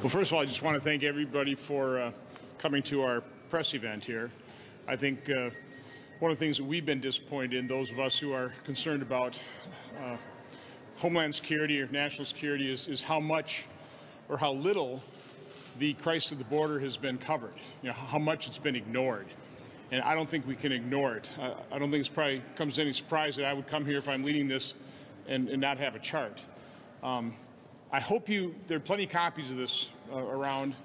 Well, first of all, I just want to thank everybody for coming to our press event here. I think one of the things that we've been disappointed in, those of us who are concerned about homeland security or national security, is how much or how little the crisis at the border has been covered, how much it's been ignored. And I don't think we can ignore it. I don't think it probably comes as any surprise that I would come here if I'm leading this and not have a chart. I hope there are plenty of copies of this around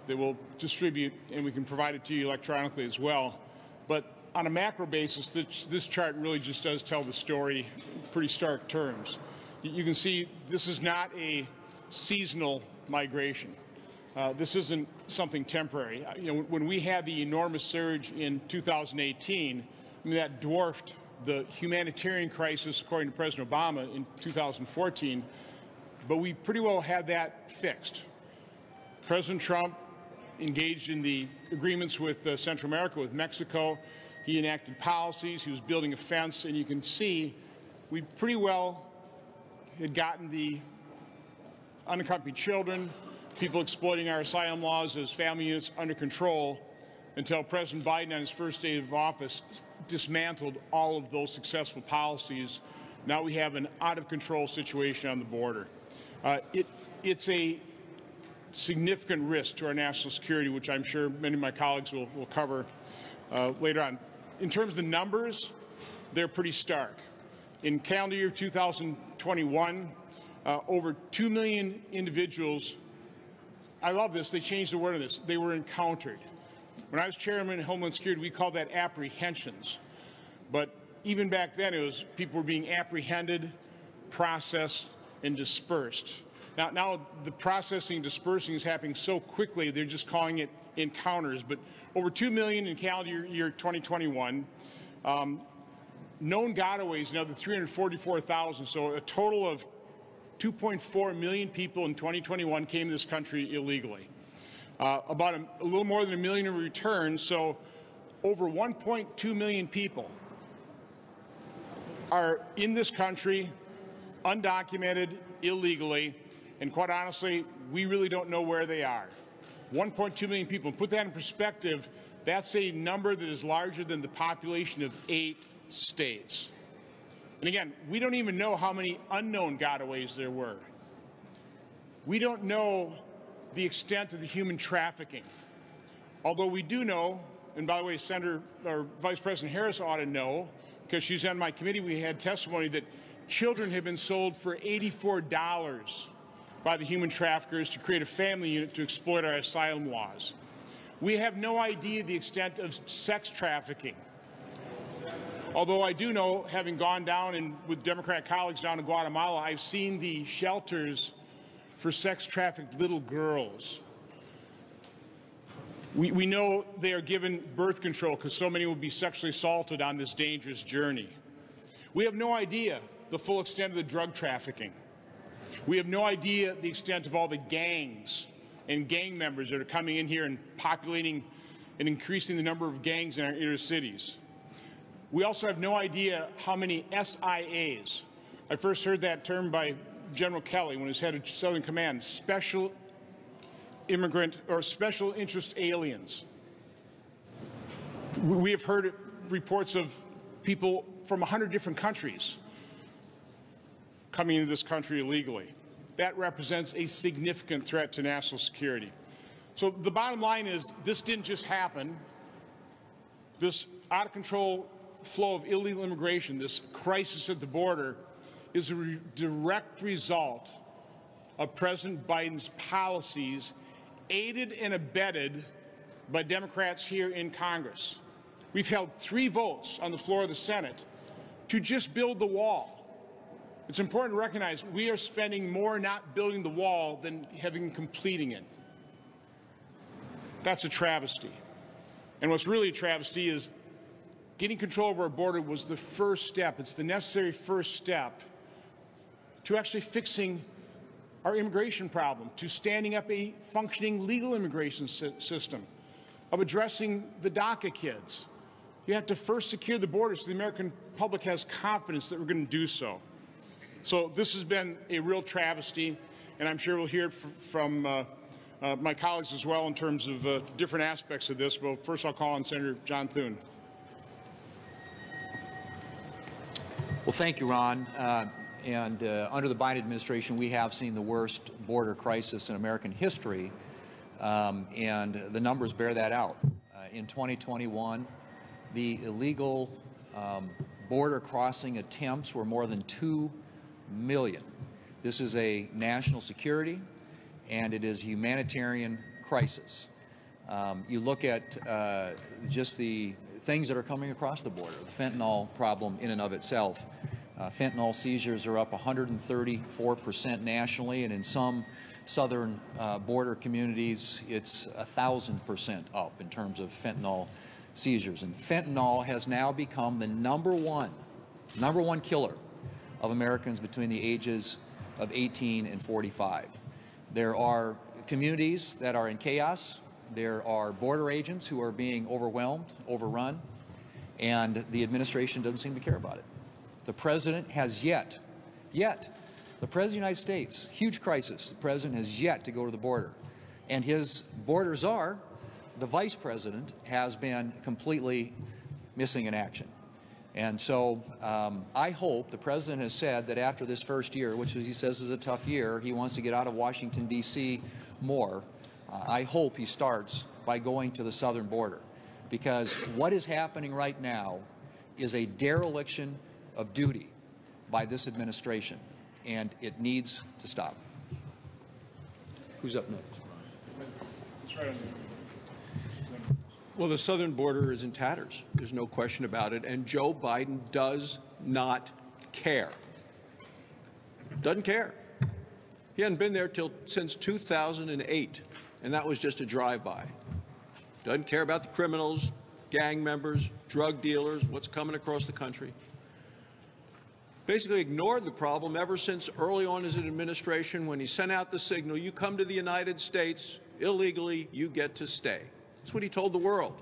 that we'll distribute, and we can provide it to you electronically as well. But on a macro basis, this chart really just does tell the story in pretty stark terms. You can see this is not a seasonal migration. This isn't something temporary. When we had the enormous surge in 2018, that dwarfed the humanitarian crisis, according to President Obama, in 2014. But we pretty well had that fixed. President Trump engaged in the agreements with Central America, with Mexico. He enacted policies. He was building a fence. And you can see we pretty well had gotten the unaccompanied children, people exploiting our asylum laws as family units, under control until President Biden, on his first day of office, dismantled all of those successful policies. Now we have an out-of-control situation on the border. It's a significant risk to our national security, which I'm sure many of my colleagues will cover later on. In terms of the numbers, they're pretty stark. In calendar year 2021, over 2 million individuals, I love this, they changed the word on this, they were encountered. When I was chairman of Homeland Security, we called that apprehensions. But even back then, it was people were being apprehended, processed, and dispersed. Now the processing and dispersing is happening so quickly, they're just calling it encounters. But over 2 million in calendar year 2021. Known gotaways, another 344,000. So a total of 2.4 million people in 2021 came to this country illegally. About a little more than 1 million in return. So over 1.2 million people are in this country undocumented, illegally, and quite honestly, we really don't know where they are. 1.2 million people. And put that in perspective, that's a number that is larger than the population of 8 states. And again, we don't even know how many unknown gotaways there were. We don't know the extent of the human trafficking. Although we do know, and by the way, Senator or Vice President Harris ought to know, because she's on my committee, we had testimony that children have been sold for $84 by the human traffickers to create a family unit to exploit our asylum laws. We have no idea the extent of sex trafficking. Although I do know, having gone down and with Democratic colleagues down in Guatemala, I've seen the shelters for sex-trafficked little girls. We know they are given birth control because so many will be sexually assaulted on this dangerous journey. We have no idea the full extent of the drug trafficking. We have no idea the extent of all the gangs and gang members that are coming in here and populating and increasing the number of gangs in our inner cities. We also have no idea how many SIAs. I first heard that term by General Kelly when he was head of Southern Command, special immigrant or special interest aliens. We have heard reports of people from 100 different countries coming into this country illegally. That represents a significant threat to national security. So the bottom line is this didn't just happen. This out-of-control flow of illegal immigration, this crisis at the border, is a direct result of President Biden's policies, aided and abetted by Democrats here in Congress. We've held 3 votes on the floor of the Senate to just build the wall. It's important to recognize we are spending more not building the wall than having completing it. That's a travesty. And what's really a travesty is getting control of our border was the first step. It's the necessary first step to actually fixing our immigration problem, to standing up a functioning legal immigration system, of addressing the DACA kids. You have to first secure the border so the American public has confidence that we're going to do so. So this has been a real travesty, and I'm sure we'll hear from my colleagues as well in terms of different aspects of this. But first, I'll call on Senator John Thune. Well, thank you, Ron. Under the Biden administration, we have seen the worst border crisis in American history, and the numbers bear that out. In 2021, the illegal border crossing attempts were more than 2 million. This is a national security, and it is a humanitarian crisis. You look at just the things that are coming across the border, the fentanyl problem in and of itself. Fentanyl seizures are up 134% nationally, and in some southern border communities, it's 1,000% up in terms of fentanyl seizures. And fentanyl has now become the number one killer of Americans between the ages of 18 and 45. There are communities that are in chaos. There are border agents who are being overwhelmed, overrun, and the administration doesn't seem to care about it. The president has yet, the president of the United States, huge crisis, the president has yet to go to the border. And his border czar, the vice president, has been completely missing in action. And so I hope, the president has said that after this first year, which he says is a tough year, he wants to get out of Washington, D.C. more. I hope he starts by going to the southern border, because what is happening right now is a dereliction of duty by this administration, and it needs to stop. Who's up next? Well, the southern border is in tatters. There's no question about it. And Joe Biden does not care. Doesn't care. He hadn't been there since 2008, and that was just a drive-by. Doesn't care about the criminals, gang members, drug dealers, what's coming across the country. Basically ignored the problem ever since early on as an administration, when he sent out the signal, you come to the United States illegally, you get to stay. That's what he told the world.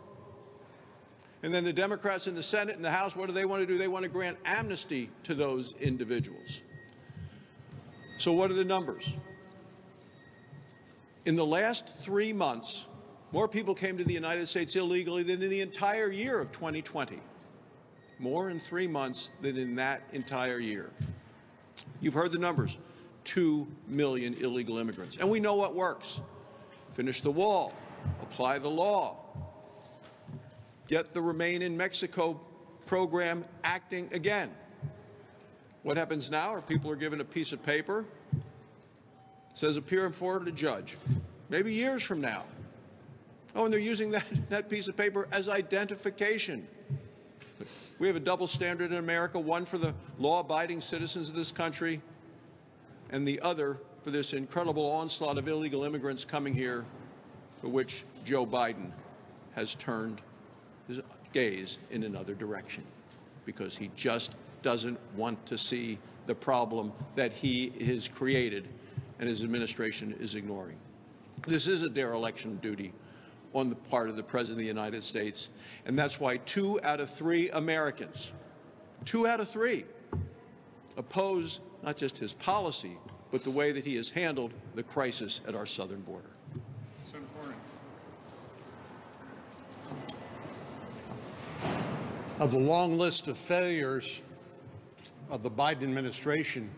And then the Democrats in the Senate and the House, what do they want to do? They want to grant amnesty to those individuals. So what are the numbers? In the last 3 months, more people came to the United States illegally than in the entire year of 2020. More in 3 months than in that entire year. You've heard the numbers, 2 million illegal immigrants. And we know what works. Finish the wall, apply the law, get the Remain in Mexico program acting again. What happens now are people are given a piece of paper, says appear before the judge, maybe years from now. Oh, and they're using that piece of paper as identification. We have a double standard in America, one for the law-abiding citizens of this country, and the other for this incredible onslaught of illegal immigrants coming here, for which Joe Biden has turned his gaze in another direction, because he just doesn't want to see the problem that he has created and his administration is ignoring. This is a dereliction of duty on the part of the President of the United States, and that's why 2 out of 3 Americans, 2 out of 3, oppose not just his policy, but the way that he has handled the crisis at our southern border. Of the long list of failures of the Biden administration,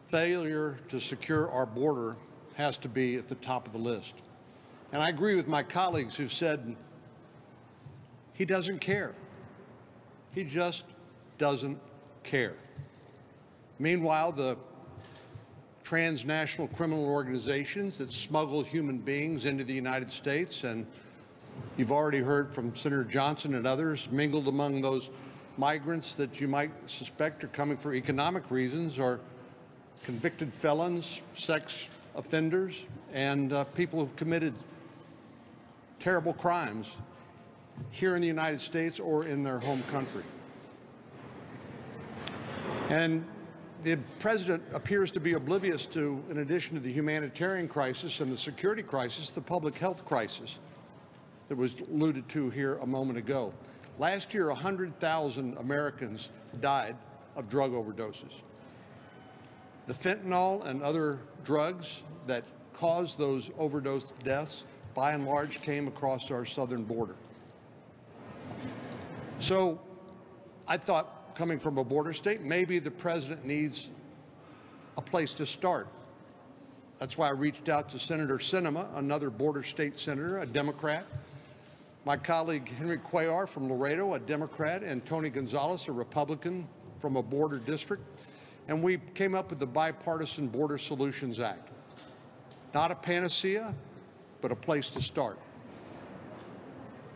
failure to secure our border has to be at the top of the list. And I agree with my colleagues who said he doesn't care. He just doesn't care. Meanwhile, the transnational criminal organizations that smuggle human beings into the United States, and you've already heard from Senator Johnson and others, mingled among those migrants that you might suspect are coming for economic reasons, are convicted felons, sex offenders, and people who've committed terrible crimes here in the United States or in their home country. And the president appears to be oblivious to, in addition to the humanitarian crisis and the security crisis, the public health crisis that was alluded to here a moment ago. Last year, 100,000 Americans died of drug overdoses. The fentanyl and other drugs that caused those overdose deaths, by and large, came across our southern border. So I thought, coming from a border state, maybe the president needs a place to start. That's why I reached out to Senator Sinema, another border state senator, a Democrat, my colleague Henry Cuellar from Laredo, a Democrat, and Tony Gonzalez, a Republican from a border district. And we came up with the Bipartisan Border Solutions Act. Not a panacea, but a place to start.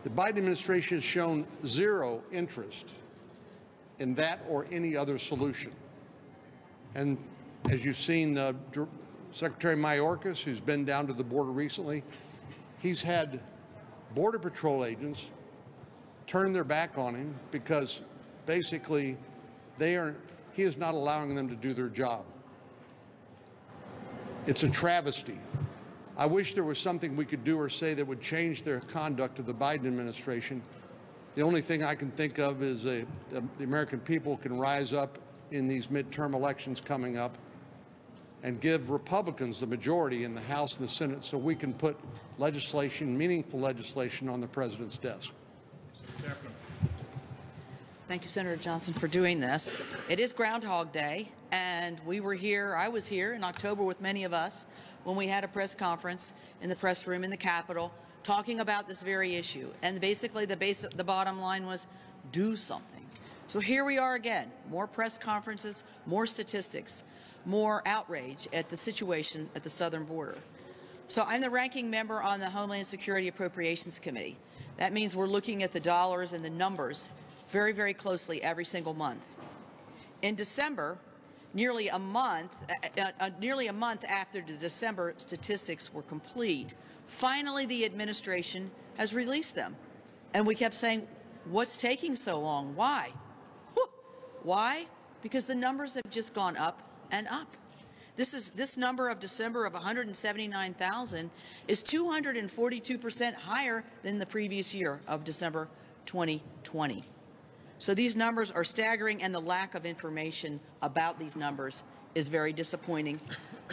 The Biden administration has shown zero interest in that or any other solution. And as you've seen, Secretary Mayorkas, who's been down to the border recently, he's had Border Patrol agents turn their back on him because basically he is not allowing them to do their job. It's a travesty. I wish there was something we could do or say that would change their conduct of the Biden administration. The only thing I can think of is the American people can rise up in these midterm elections coming up and give Republicans the majority in the House and the Senate so we can put legislation, meaningful legislation, on the president's desk. Thank you, Senator Johnson, for doing this. It is Groundhog Day, and I was here in October with many of us when we had a press conference in the press room in the Capitol talking about this very issue. And basically the bottom line was, do something. So here we are again, more press conferences, more statistics, more outrage at the situation at the southern border. So I'm the ranking member on the Homeland Security Appropriations Committee. That means we're looking at the dollars and the numbers very, very closely every single month. In December, nearly a month after the December statistics were complete, finally the administration has released them. And we kept saying, what's taking so long? Why? Why? Because the numbers have just gone up and up. This number of December of 179,000 is 242% higher than the previous year of December 2020. So these numbers are staggering, and the lack of information about these numbers is very disappointing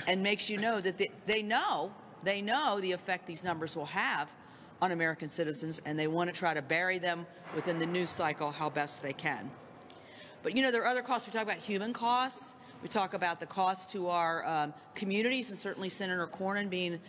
and makes you know that they know the effect these numbers will have on American citizens, and they want to try to bury them within the news cycle how best they can. But, there are other costs. We talk about human costs. We talk about the cost to our communities, and certainly Senator Cornyn, being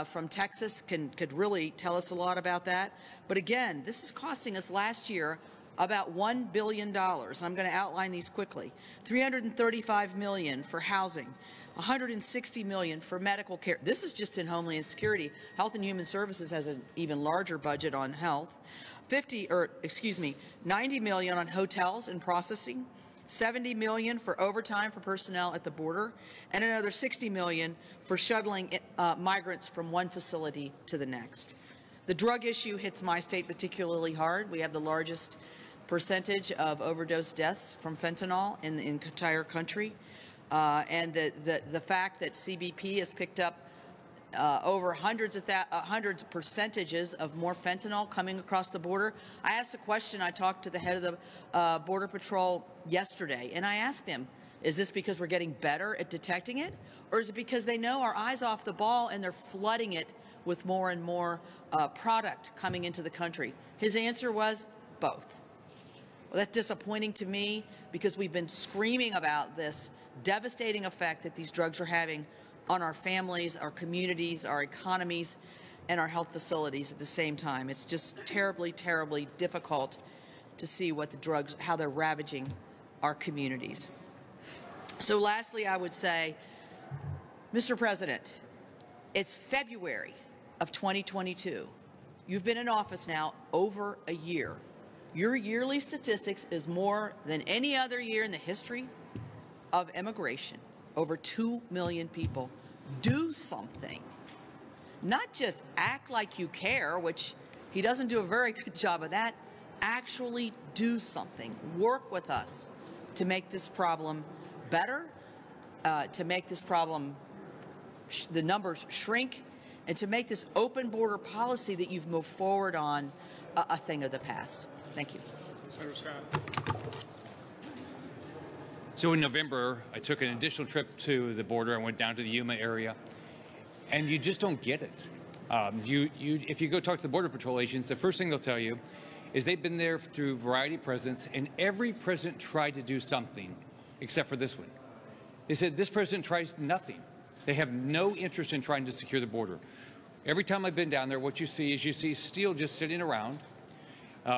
from Texas, could really tell us a lot about that. But again, this is costing us last year about $1 billion. I'm going to outline these quickly. $335 million for housing, $160 million for medical care. This is just in Homeland Security. Health and Human Services has an even larger budget on health. $90 million on hotels and processing, $70 million for overtime for personnel at the border, and another $60 million for shuttling migrants from one facility to the next. The drug issue hits my state particularly hard. We have the largest percentage of overdose deaths from fentanyl in the entire country, and the fact that CBP has picked up over hundreds percentages of more fentanyl coming across the border. I asked a question. I talked to the head of the Border Patrol yesterday, and I asked him, is this because we're getting better at detecting it, or is it because they know our eyes off the ball and they're flooding it with more and more product coming into the country? His answer was both. Well, that's disappointing to me because we've been screaming about this devastating effect that these drugs are having on our families, our communities, our economies, and our health facilities at the same time. It's just terribly, terribly difficult to see what the drugs, how they're ravaging our communities. So lastly, I would say, Mr. President, it's February of 2022. You've been in office now over a year. Your yearly statistics is more than any other year in the history of immigration. Over 2 million people. Do something. Not just act like you care, which he doesn't do a very good job of that. Actually do something. Work with us to make this problem better, to make this problem, the numbers shrink, and to make this open border policy that you've moved forward on a thing of the past. Thank you. Senator Scott. So in November, I took an additional trip to the border. I went down to the Yuma area. and you just don't get it. If you go talk to the Border Patrol agents, the first thing they'll tell you is they've been there through a variety of presidents, and every president tried to do something except for this one. They said this president tries nothing. They have no interest in trying to secure the border. Every time I've been down there, what you see is steel just sitting around.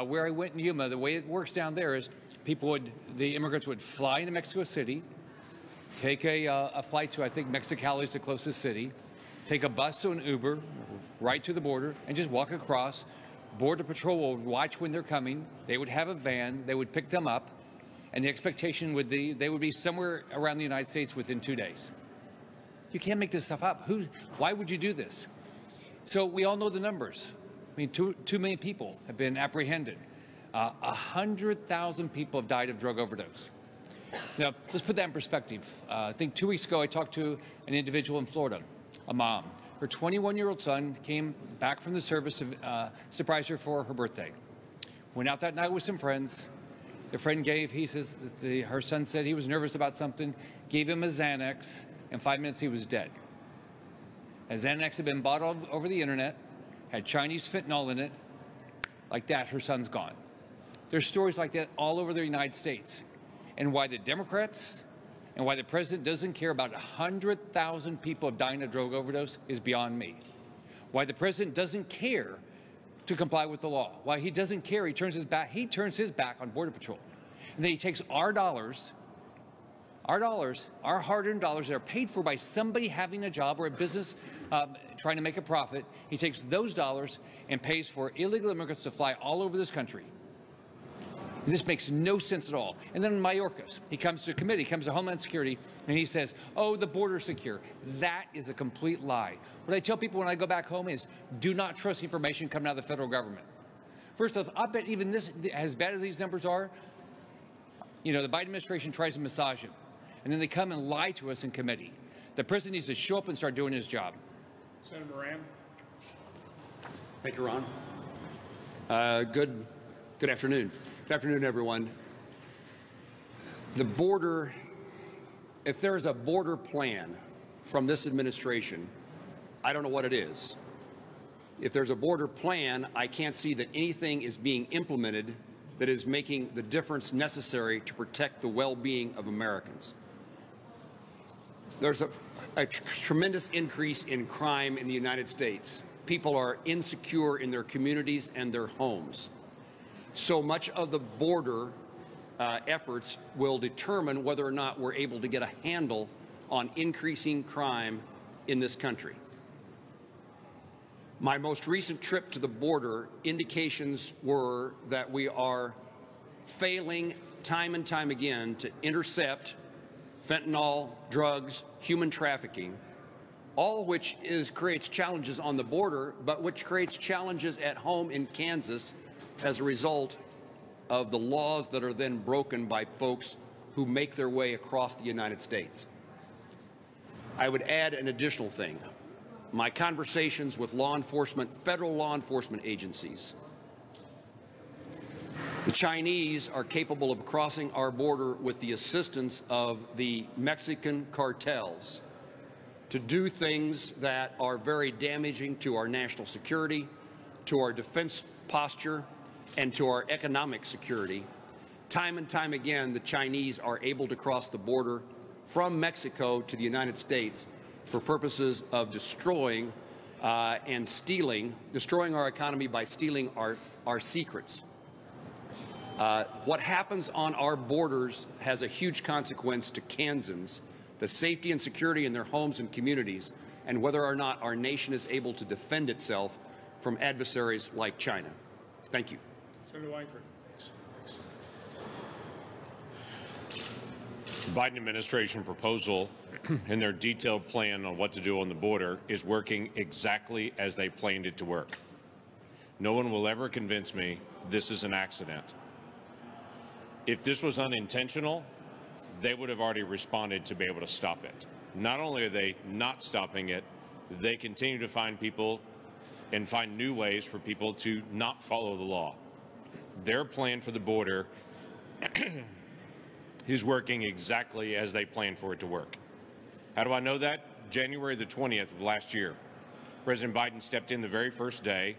Where I went in Yuma, the way it works down there is the immigrants would fly into Mexico City, take a flight to, I think, Mexicali is the closest city, take a bus or an Uber right to the border, and just walk across. Border Patrol would watch when they're coming. They would have a van. They would pick them up. And the expectation would be they would be somewhere around the United States within 2 days. You can't make this stuff up. Why would you do this? So we all know the numbers. I mean, 2 million people have been apprehended. 100,000 people have died of drug overdose. Now, let's put that in perspective. I think 2 weeks ago, I talked to an individual in Florida, a mom. Her 21-year-old son came back from the service, surprised her for her birthday. Went out that night with some friends. The friend her son said he was nervous about something, gave him a Xanax. In 5 minutes, he was dead. A Xanax had been bought over the internet, had Chinese fentanyl in it. Like that, her son's gone. There's stories like that all over the United States. And why the Democrats and why the president doesn't care about 100,000 people dying of drug overdose is beyond me. Why the president doesn't care to comply with the law. Why he doesn't care, he turns his back on Border Patrol. And then he takes our dollars, our hard-earned dollars that are paid for by somebody having a job or a business trying to make a profit. He takes those dollars and pays for illegal immigrants to fly all over this country. And this makes no sense at all. And then in Mayorkas, he comes to committee, comes to Homeland Security, and he says, oh, the border's secure. That is a complete lie. What I tell people when I go back home is, do not trust information coming out of the federal government. First off, I bet even this, as bad as these numbers are, the Biden administration tries to massage them. And then they come and lie to us in committee. The president needs to show up and start doing his job. Senator Moran. Thank you, Ron. Good afternoon. Good afternoon, everyone. The border, if there is a border plan from this administration, I don't know what it is. If there's a border plan, I can't see that anything is being implemented that is making the difference necessary to protect the well-being of Americans. There's a tremendous increase in crime in the United States. People are insecure in their communities and their homes. So much of the border efforts will determine whether or not we're able to get a handle on increasing crime in this country. My most recent trip to the border, indications were that we are failing time and time again to intercept fentanyl, drugs, human trafficking, all which creates challenges on the border, but which creates challenges at home in Kansas as a result of the laws that are then broken by folks who make their way across the United States. I would add an additional thing. My conversations with federal law enforcement agencies. The Chinese are capable of crossing our border with the assistance of the Mexican cartels to do things that are very damaging to our national security, to our defense posture, and to our economic security. Time and time again, the Chinese are able to cross the border from Mexico to the United States for purposes of destroying our economy by stealing our secrets. What happens on our borders has a huge consequence to Kansans, the safety and security in their homes and communities, and whether or not our nation is able to defend itself from adversaries like China. Thank you. Senator Langford. The Biden administration proposal and their detailed plan on what to do on the border is working exactly as they planned it to work. No one will ever convince me this is an accident. If this was unintentional, they would have already responded to be able to stop it. Not only are they not stopping it, they continue to find people and find new ways for people to not follow the law. Their plan for the border is working exactly as they planned for it to work. How do I know that? January the 20th of last year. President Biden stepped in the very first day,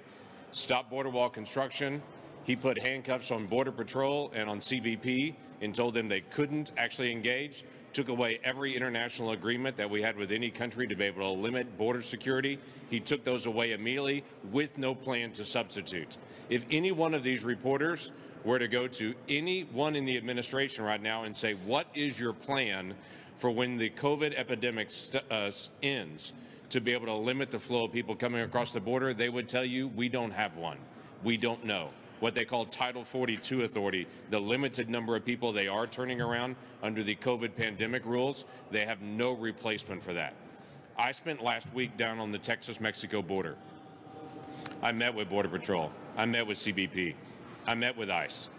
stopped border wall construction. He put handcuffs on Border Patrol and on CBP and told them they couldn't actually engage, took away every international agreement that we had with any country to be able to limit border security. He took those away immediately with no plan to substitute. If any one of these reporters were to go to anyone in the administration right now and say, what is your plan for when the COVID epidemic ends to be able to limit the flow of people coming across the border, they would tell you, we don't have one. We don't know. What they call Title 42 authority, the limited number of people they are turning around under the COVID pandemic rules, they have no replacement for that. I spent last week down on the Texas-Mexico border. I met with Border Patrol. I met with CBP. I met with ICE.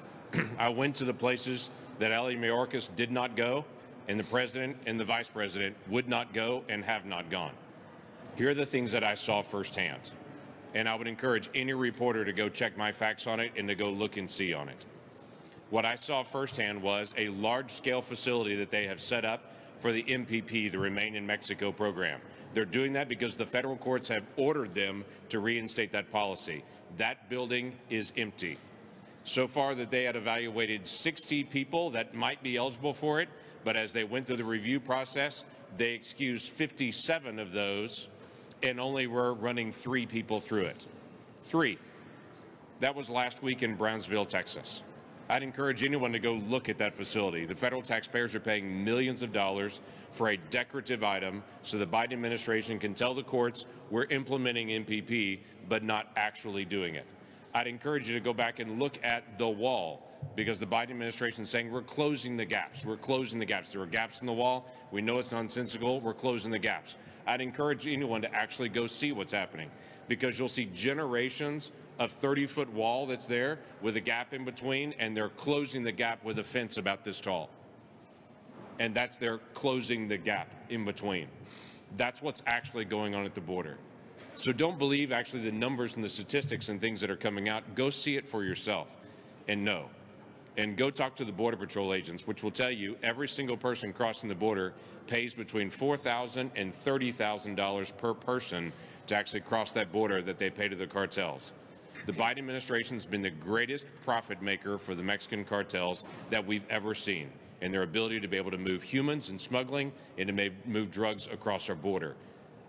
I went to the places that Ellie Mayorkas did not go, and the president and the vice president would not go and have not gone. Here are the things that I saw firsthand. And I would encourage any reporter to go check my facts on it and to go look and see on it. What I saw firsthand was a large-scale facility that they have set up for the MPP, the Remain in Mexico program. They're doing that because the federal courts have ordered them to reinstate that policy. That building is empty. So far that they had evaluated 60 people that might be eligible for it, but as they went through the review process, they excused 57 of those and only were running 3 people through it. 3. That was last week in Brownsville, Texas. I'd encourage anyone to go look at that facility. The federal taxpayers are paying millions of dollars for a decorative item so the Biden administration can tell the courts we're implementing MPP but not actually doing it. I'd encourage you to go back and look at the wall because the Biden administration is saying we're closing the gaps. We're closing the gaps. There are gaps in the wall. We know it's nonsensical. We're closing the gaps. I'd encourage anyone to actually go see what's happening because you'll see generations of 30-foot wall that's there with a gap in between, and they're closing the gap with a fence about this tall. And that's they're closing the gap in between. That's what's actually going on at the border. So don't believe actually the numbers and the statistics and things that are coming out. Go see it for yourself and know. And go talk to the Border Patrol agents, which will tell you every single person crossing the border pays between $4,000 and $30,000 per person to actually cross that border that they pay to the cartels. The Biden administration has been the greatest profit maker for the Mexican cartels that we've ever seen in their ability to be able to move humans and smuggling and to move drugs across our border.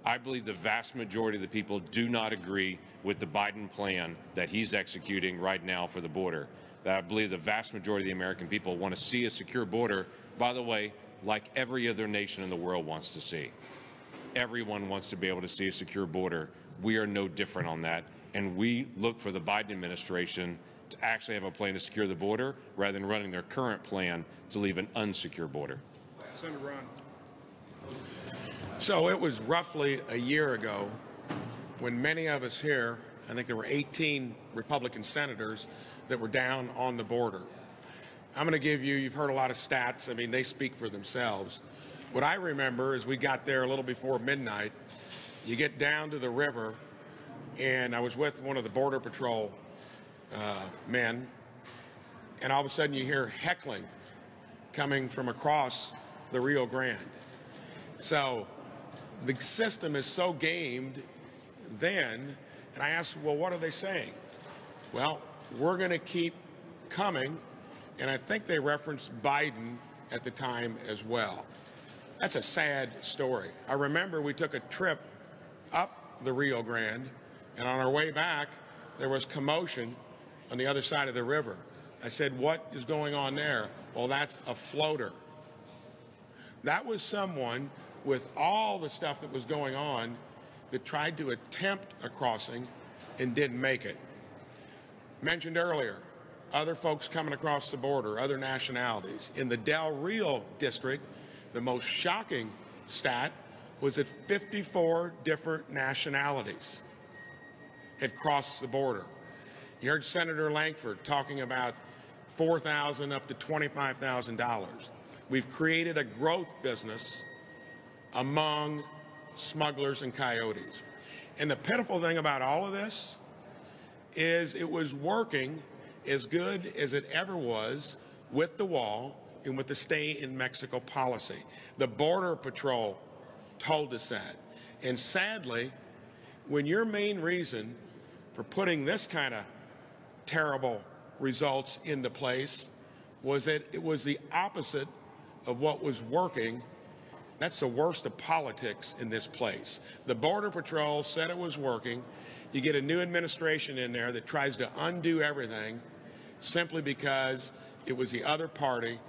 I believe the vast majority of the people do not agree with the Biden plan that he's executing right now for the border. I believe the vast majority of the American people want to see a secure border, by the way, like every other nation in the world wants to see. Everyone wants to be able to see a secure border. We are no different on that. And we look for the Biden administration to actually have a plan to secure the border rather than running their current plan to leave an unsecure border. Senator Ron. So it was roughly a year ago when many of us here, I think there were 18 Republican senators that were down on the border. I'm going to give you, you've heard a lot of stats. I mean, they speak for themselves. What I remember is we got there a little before midnight. You get down to the river, and I was with one of the Border Patrol men, and all of a sudden you hear heckling coming from across the Rio Grande. So the system is so gamed then, and I asked, well, what are they saying? Well, we're going to keep coming, and I think they referenced Biden at the time as well. That's a sad story. I remember we took a trip up the Rio Grande, and on our way back, there was commotion on the other side of the river. I said, what is going on there? Well, that's a floater. That was someone with all the stuff that was going on that tried to attempt a crossing and didn't make it. Mentioned earlier, other folks coming across the border, other nationalities. In the Del Rio district, the most shocking stat was that 54 different nationalities had crossed the border. You heard Senator Lankford talking about $4,000 up to $25,000. We've created a growth business among smugglers and coyotes. And the pitiful thing about all of this is it was working as good as it ever was with the wall and with the stay in Mexico policy. The Border Patrol told us that. And sadly, when your main reason for putting this kind of terrible results into place was that it was the opposite of what was working, that's the worst of politics in this place. The Border Patrol said it was working. You get a new administration in there that tries to undo everything simply because it was the other party.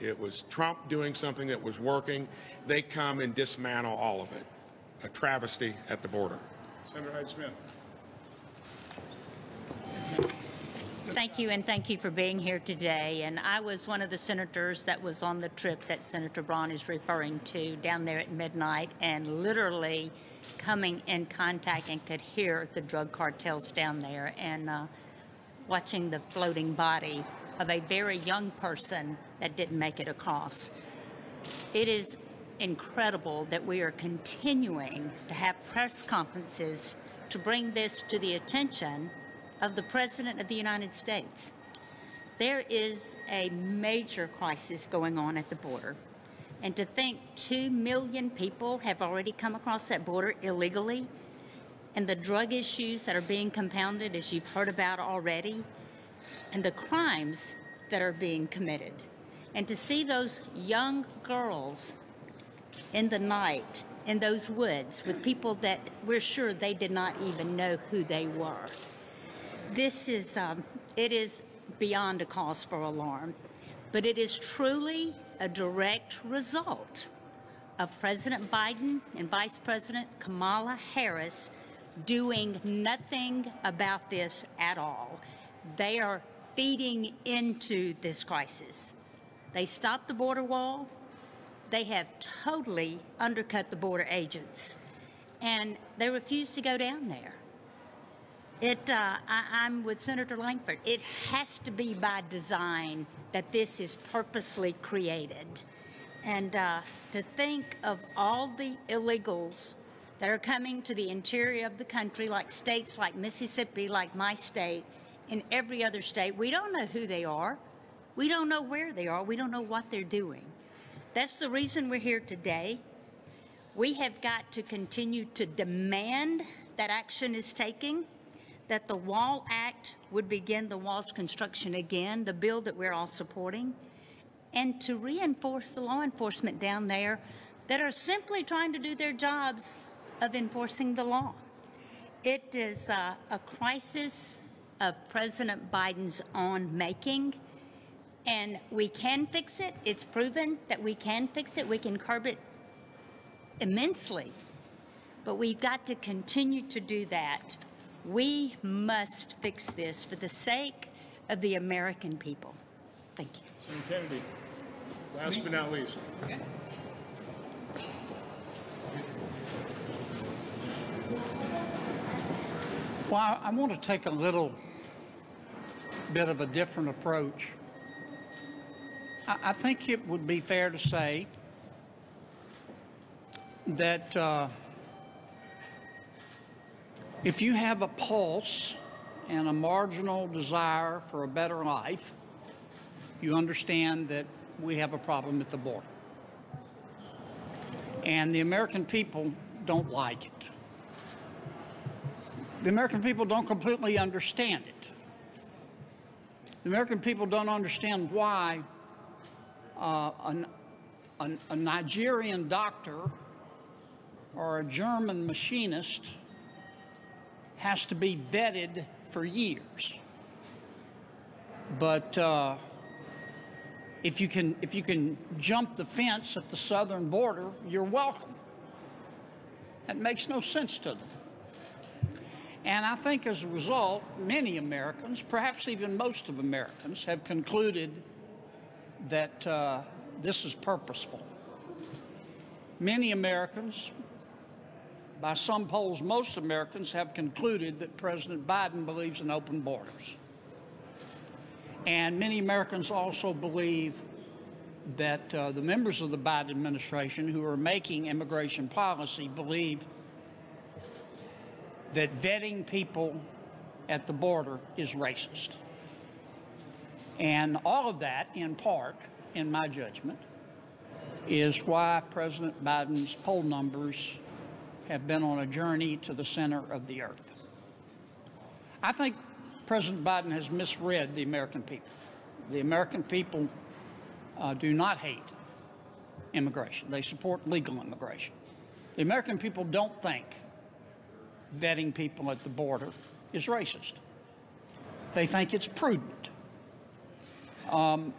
It was Trump doing something that was working. They come and dismantle all of it. A travesty at the border. Senator Hyde-Smith. Thank you, and thank you for being here today. And I was one of the senators that was on the trip that Senator Braun is referring to down there at midnight, and literally coming in contact and could hear the drug cartels down there, and watching the floating body of a very young person that didn't make it across. It is incredible that we are continuing to have press conferences to bring this to the attention of the President of the United States. There is a major crisis going on at the border. And to think 2 million people have already come across that border illegally, and the drug issues that are being compounded, as you've heard about already, and the crimes that are being committed. And to see those young girls in the night in those woods with people that we're sure they did not even know who they were. This is, it is beyond a cause for alarm, but it is truly a direct result of President Biden and Vice President Kamala Harris doing nothing about this at all. They are feeding into this crisis. They stopped the border wall. They have totally undercut the border agents, and they refuse to go down there. I'm with Senator Langford. It has to be by design that this is purposely created. And to think of all the illegals that are coming to the interior of the country, like states like Mississippi, like my state, in every other state, we don't know who they are. We don't know where they are. We don't know what they're doing. That's the reason we're here today. We have got to continue to demand that action is taken, that the Wall Act would begin the wall's construction again, the bill that we're all supporting, and to reinforce the law enforcement down there that are simply trying to do their jobs of enforcing the law. It is a crisis of President Biden's own making, and we can fix it. It's proven that we can fix it. We can curb it immensely, but we've got to continue to do that. We must fix this for the sake of the American people. Thank you. Senator Kennedy, last but not least. Okay. Well, I want to take a little bit of a different approach. I think it would be fair to say that if you have a pulse and a marginal desire for a better life, you understand that we have a problem at the border. And the American people don't like it. The American people don't completely understand it. The American people don't understand why a Nigerian doctor or a German machinist has to be vetted for years. But if you can jump the fence at the southern border, you're welcome. That makes no sense to them. And I think as a result, many Americans, perhaps even most of Americans, have concluded that this is purposeful. Many Americans, by some polls, most Americans have concluded that President Biden believes in open borders. And many Americans also believe that the members of the Biden administration who are making immigration policy believe that vetting people at the border is racist. And all of that, in part, in my judgment, is why President Biden's poll numbers have been on a journey to the center of the earth. I think President Biden has misread the American people. The American people do not hate immigration. They support legal immigration. The American people don't think vetting people at the border is racist. They think it's prudent. I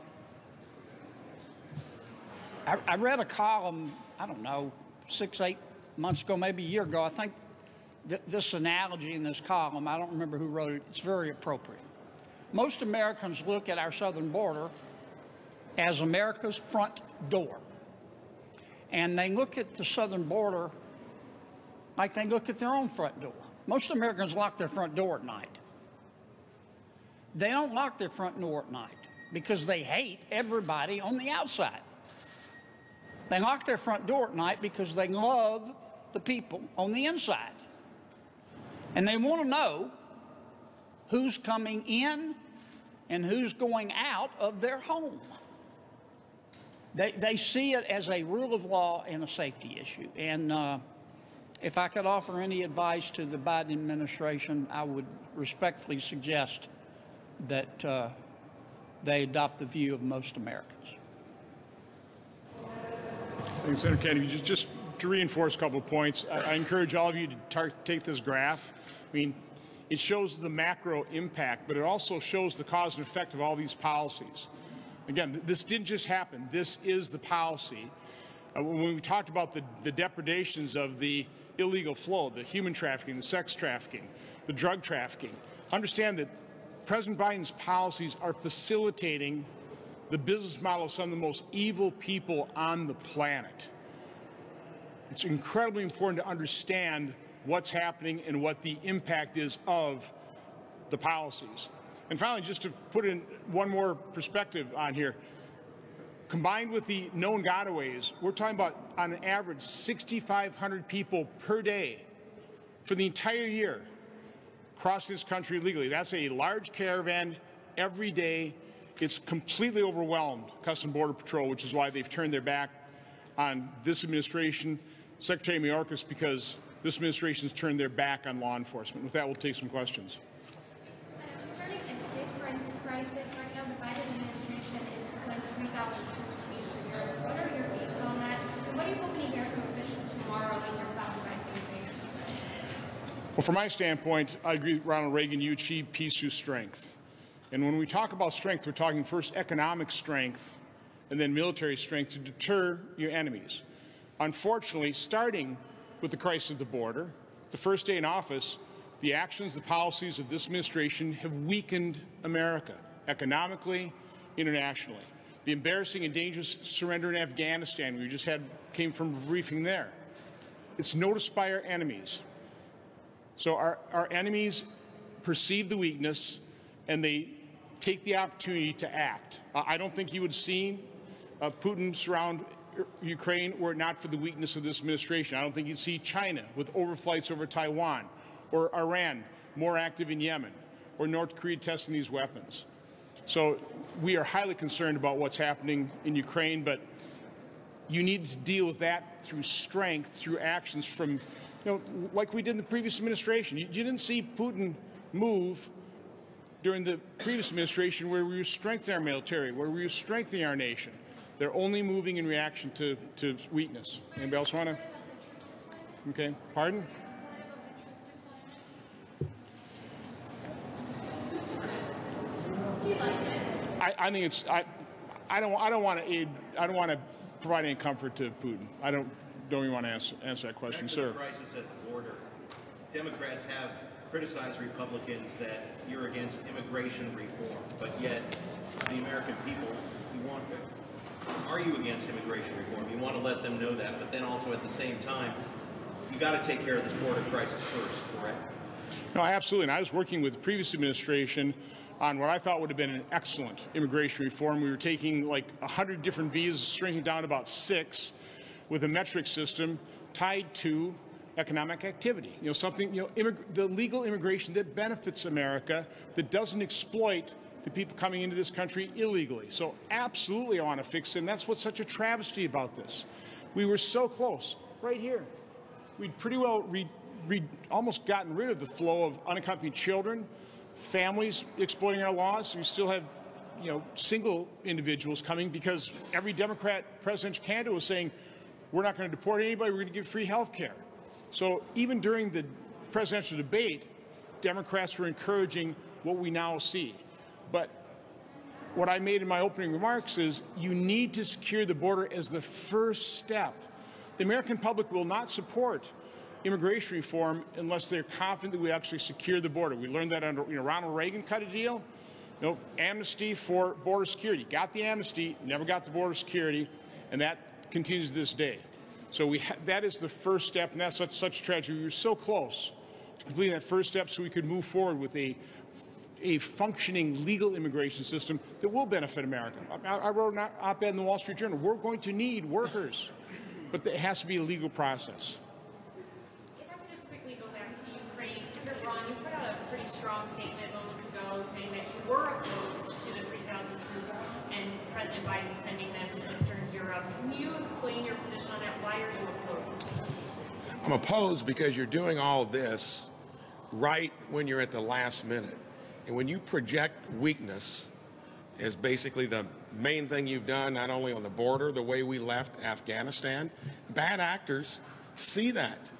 read a column, I don't know, 6, 8 months ago, maybe a year ago. I think this analogy in this column, I don't remember who wrote it, it's very appropriate. Most Americans look at our southern border as America's front door. And they look at the southern border like they look at their own front door. Most Americans lock their front door at night. They don't lock their front door at night because they hate everybody on the outside. They lock their front door at night because they love the people on the inside. And they want to know who's coming in and who's going out of their home. They see it as a rule of law and a safety issue. And if I could offer any advice to the Biden administration, I would respectfully suggest that they adopt the view of most Americans. Thanks, Senator Kennedy. Just to reinforce a couple of points, I encourage all of you to take this graph. I mean, it shows the macro impact, but it also shows the cause and effect of all these policies. Again, this didn't just happen. This is the policy. When we talked about the depredations of the illegal flow, the human trafficking, the sex trafficking, the drug trafficking, understand that President Biden's policies are facilitating the business model of some of the most evil people on the planet. It's incredibly important to understand what's happening and what the impact is of the policies. And finally, just to put in one more perspective on here, combined with the known gotaways, we're talking about, on an average, 6,500 people per day for the entire year cross this country illegally. That's a large caravan every day. It's completely overwhelmed Customs Border Patrol, which is why they've turned their back on this administration, Secretary Mayorkas, because this administration has turned their back on law enforcement. With that, we'll take some questions. Concerning a different crisis, right now the Biden administration is deploying 3,000 troops east of Europe. What are your views on that? And what are you hoping to hear from officials tomorrow in your classified communications? Well, from my standpoint, I agree with Ronald Reagan, you achieve peace through strength. And when we talk about strength, we're talking first economic strength and then military strength to deter your enemies. Unfortunately, starting with the crisis at the border, the first day in office, the actions, the policies of this administration have weakened America economically, internationally. The embarrassing and dangerous surrender in Afghanistan, we just came from a briefing there. It's noticed by our enemies. So our enemies perceive the weakness and they take the opportunity to act. I don't think you would see Putin surround Ukraine were it not for the weakness of this administration. I don't think you'd see China with overflights over Taiwan, or Iran more active in Yemen, or North Korea testing these weapons. So we are highly concerned about what's happening in Ukraine, but you need to deal with that through strength, through actions from, like we did in the previous administration. You didn't see Putin move during the previous administration where we were strengthening our military, where we were strengthening our nation. They're only moving in reaction to weakness. Anybody else want to? Okay, pardon? I think it's. I don't want to aid. I don't want to provide any comfort to Putin. I don't even want to answer that question, sir. The crisis at the border. Democrats have criticized Republicans that you're against immigration reform, but yet the American people, are you against immigration reform? You want to let them know that, but then also at the same time, you got to take care of this border crisis first, correct? No, absolutely. And I was working with the previous administration on what I thought would have been an excellent immigration reform. We were taking like 100 different visas, shrinking down to about 6, with a metric system tied to economic activity. The legal immigration that benefits America, that doesn't exploit the people coming into this country illegally. So absolutely I want to fix it, and that's what's such a travesty about this. We were so close, right here. We'd pretty well almost gotten rid of the flow of unaccompanied children, families exploiting our laws. We still have, single individuals coming because every Democrat presidential candidate was saying, we're not going to deport anybody, we're going to give free health care. So even during the presidential debate, Democrats were encouraging what we now see. But what I made in my opening remarks is you need to secure the border as the first step. The American public will not support immigration reform unless they're confident that we actually secure the border. We learned that under Ronald Reagan cut a deal. Amnesty for border security. Got the amnesty, never got the border security, and that continues to this day. So that is the first step, and that's such tragedy. We were so close to completing that first step so we could move forward with a functioning legal immigration system that will benefit America. I wrote an op-ed in the Wall Street Journal. We're going to need workers, but it has to be a legal process. If I could just quickly go back to Ukraine. Senator Braun, you put out a pretty strong statement moments ago saying that you were opposed to the 3,000 troops and President Biden sending them to Eastern Europe. Can you explain your position on that? Why are you opposed? I'm opposed because you're doing all this right when you're at the last minute. And when you project weakness as basically the main thing you've done, not only on the border, the way we left Afghanistan, bad actors see that.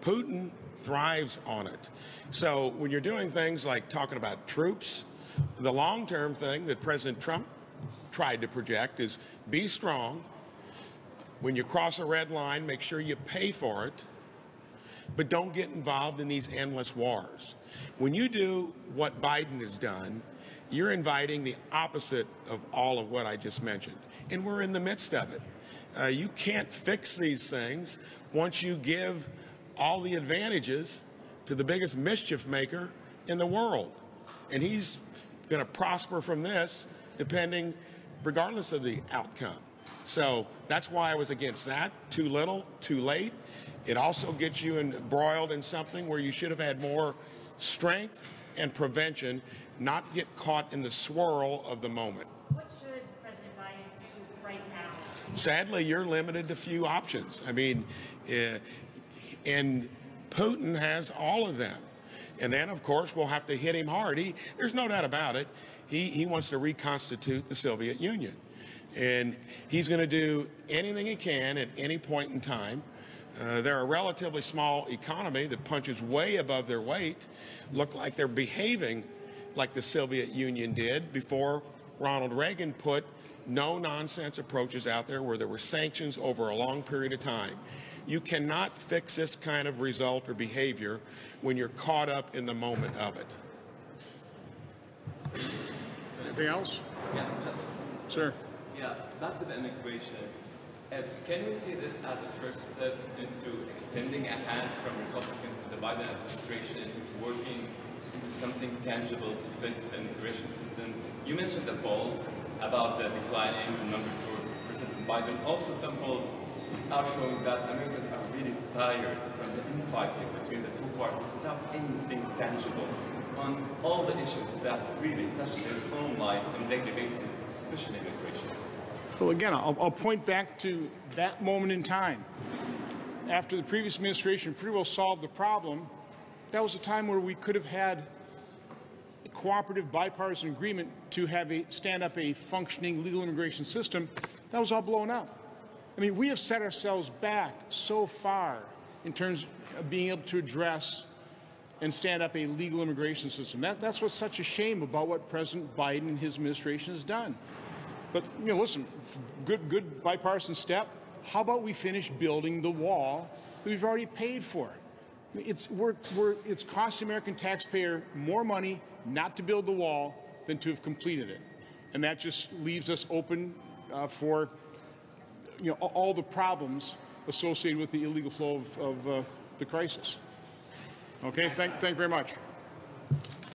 Putin thrives on it. So when you're doing things like talking about troops, the long-term thing that President Trump tried to project is be strong. When you cross a red line, make sure you pay for it, but don't get involved in these endless wars. When you do what Biden has done, you're inviting the opposite of all of what I just mentioned. And we're in the midst of it. You can't fix these things once you give all the advantages to the biggest mischief maker in the world. And he's going to prosper from this regardless of the outcome. So that's why I was against that. Too little, too late. It also gets you embroiled in something where you should have had more strength and prevention, not get caught in the swirl of the moment. What should President Biden do right now? Sadly, you're limited to few options. I mean, and Putin has all of them. And then, of course, we'll have to hit him hard. There's no doubt about it. He wants to reconstitute the Soviet Union. And he's going to do anything he can at any point in time. They're a relatively small economy that punches way above their weight, look like they're behaving like the Soviet Union did before Ronald Reagan put no-nonsense approaches out there where there were sanctions over a long period of time. You cannot fix this kind of result or behavior when you're caught up in the moment of it. Anything else? Yeah, sir. Yeah, back to the immigration. Can we see this as a first step into extending a hand from Republicans to the Biden administration into working into something tangible to fix the immigration system? You mentioned the polls about the declining numbers for President Biden. Also, some polls are showing that Americans are really tired from the infighting between the two parties without anything tangible on all the issues that really touch their own lives on a daily basis, especially immigration. Well, again, I'll point back to that moment in time. After the previous administration pretty well solved the problem, that was a time where we could have had a cooperative bipartisan agreement to have stand up a functioning legal immigration system. That was all blown up. I mean, we have set ourselves back so far in terms of being able to address and stand up a legal immigration system. That's what's such a shame about what President Biden and his administration has done. But, listen, good bipartisan step. How about we finish building the wall that we've already paid for? It's costing the American taxpayer more money not to build the wall than to have completed it. And that just leaves us open for all the problems associated with the illegal flow of the crisis. Okay, thank you very much.